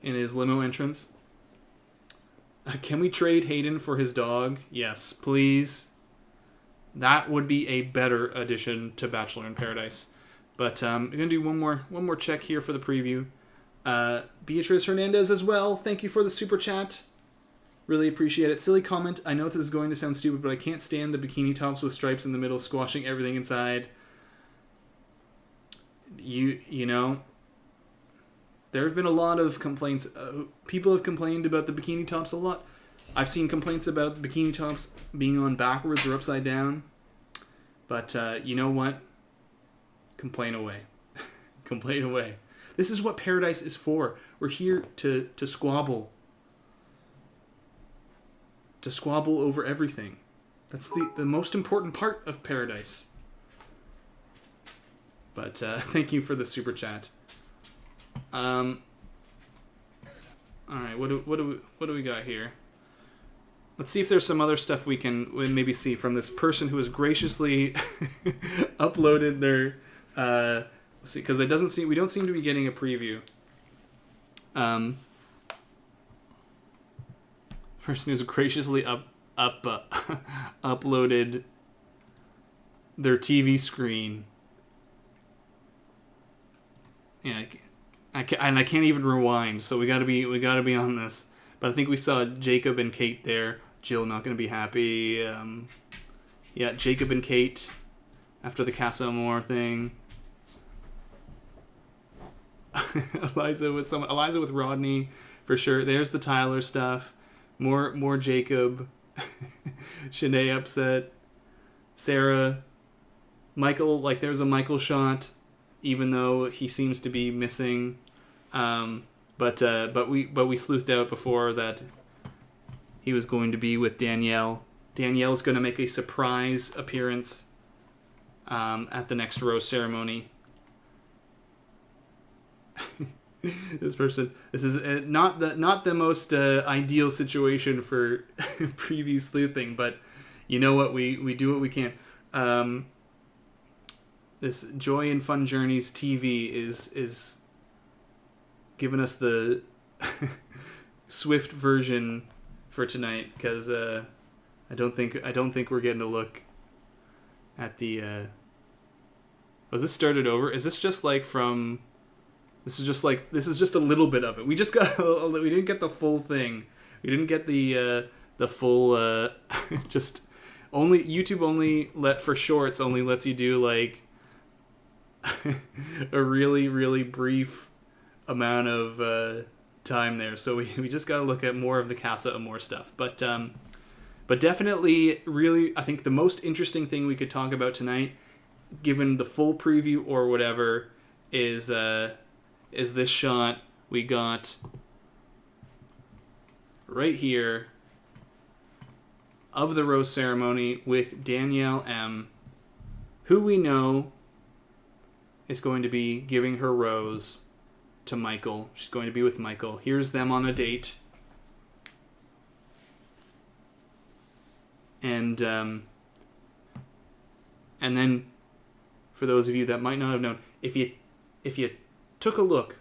Speaker 1: in his limo entrance. Can we trade Hayden for his dog? Yes, please. That would be a better addition to Bachelor in Paradise. But I'm going to do one more check here for the preview. Beatrice Hernandez as well. Thank you for the super chat. Really appreciate it. Silly comment. I know this is going to sound stupid, but I can't stand the bikini tops with stripes in the middle squashing everything inside. There have been a lot of complaints. People have complained about the bikini tops a lot. I've seen complaints about bikini tops being on backwards or upside down. But you know what? Complain away. Complain away. This is what paradise is for. We're here to squabble. To squabble over everything. That's the most important part of paradise. But thank you for the super chat. All right, what do we got here? Let's see if there's some other stuff we can maybe see from this person who has graciously uploaded their. Let's see, because we don't seem to be getting a preview. Person who's graciously uploaded their TV screen. Yeah, I can't even rewind, so we gotta be on this. But I think we saw Jacob and Kate there. Jill not gonna be happy. Yeah, Jacob and Kate after the Casa Amor thing. Eliza with Rodney for sure. There's the Tyler stuff. More Jacob. Shanae upset. Sarah. Michael, like there's a Michael shot, even though he seems to be missing. But we sleuthed out before that he was going to be with Danielle. Danielle's going to make a surprise appearance at the next rose ceremony. This is not the most ideal situation for preview sleuthing, but you know what, we do what we can. This Joy and Fun Journeys TV is giving us the Swift version for tonight, because I don't think we're getting a look at the. Was this started over? Is this just like from? This is just a little bit of it. We just got. We didn't get the full thing. We didn't get the full. Just only YouTube for shorts only lets you do like a really really brief amount of time there. So we just got to look at more of the Casa Amor stuff. But definitely, really, I think the most interesting thing we could talk about tonight, given the full preview or whatever, is this shot we got right here of the rose ceremony with Danielle M., who we know is going to be giving her rose to Michael. She's going to be with Michael. Here's them on a date. And then, for those of you that might not have known, if you took a look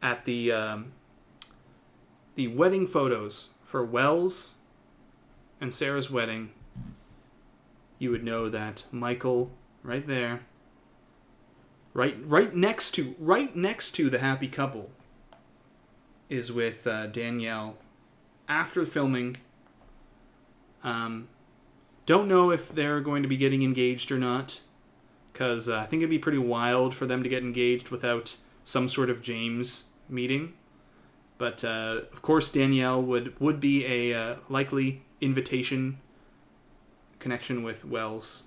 Speaker 1: at the wedding photos for Wells and Sarah's wedding, you would know that Michael, right there, right next to the happy couple, is with Danielle after filming. Don't know if they're going to be getting engaged or not, because I think it'd be pretty wild for them to get engaged without some sort of James meeting. But of course, Danielle would be a likely invitation connection with Wells.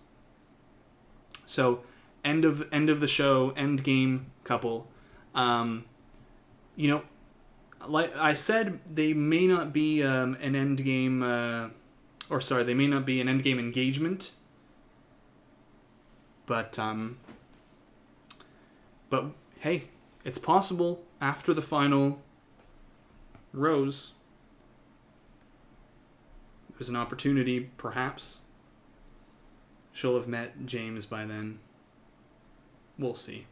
Speaker 1: So end of the show, end game couple. Like I said, they may not be an end game. They may not be an end game engagement. But hey, it's possible after the final rose. There's an opportunity, perhaps. She'll have met James by then. We'll see.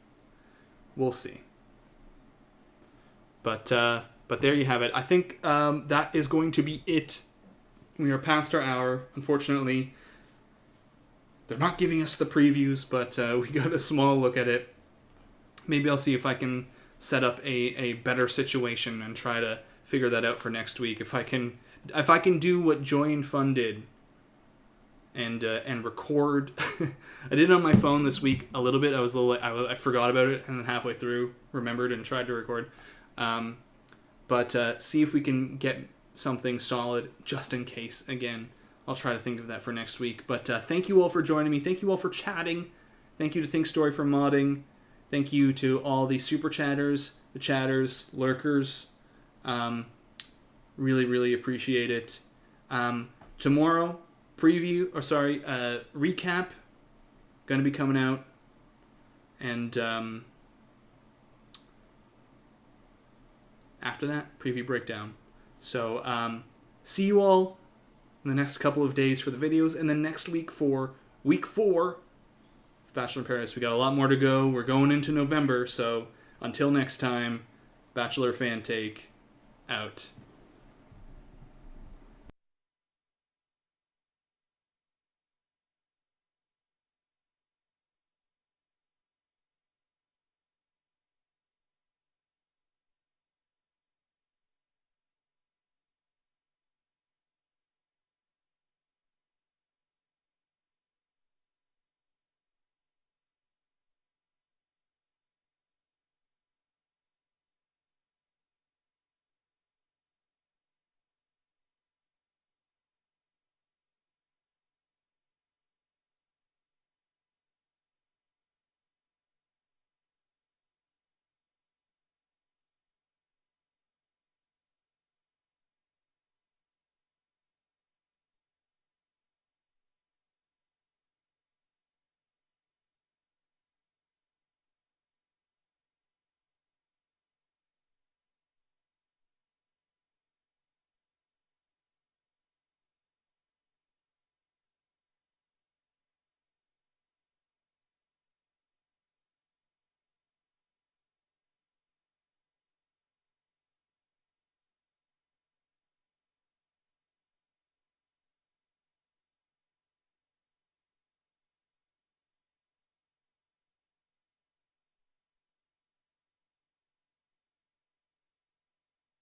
Speaker 1: But there you have it. I think that is going to be it. We are past our hour, unfortunately. They're not giving us the previews, but we got a small look at it. Maybe I'll see if I can set up a better situation and try to figure that out for next week. If I can do what Joy and Fun did and record. I did it on my phone this week a little bit. I forgot about it, and then halfway through remembered and tried to record. But see if we can get something solid just in case. Again, I'll try to think of that for next week. But thank you all for joining me. Thank you all for chatting. Thank you to Think Story for modding. Thank you to all the super chatters, the chatters, lurkers. Really, really appreciate it. Tomorrow, recap, going to be coming out. And after that, preview breakdown. So, see you all in the next couple of days for the videos, and then next week for week 4 of Bachelor in Paradise. We got a lot more to go. We're going into November, so until next time, Bachelor Fan Take, out.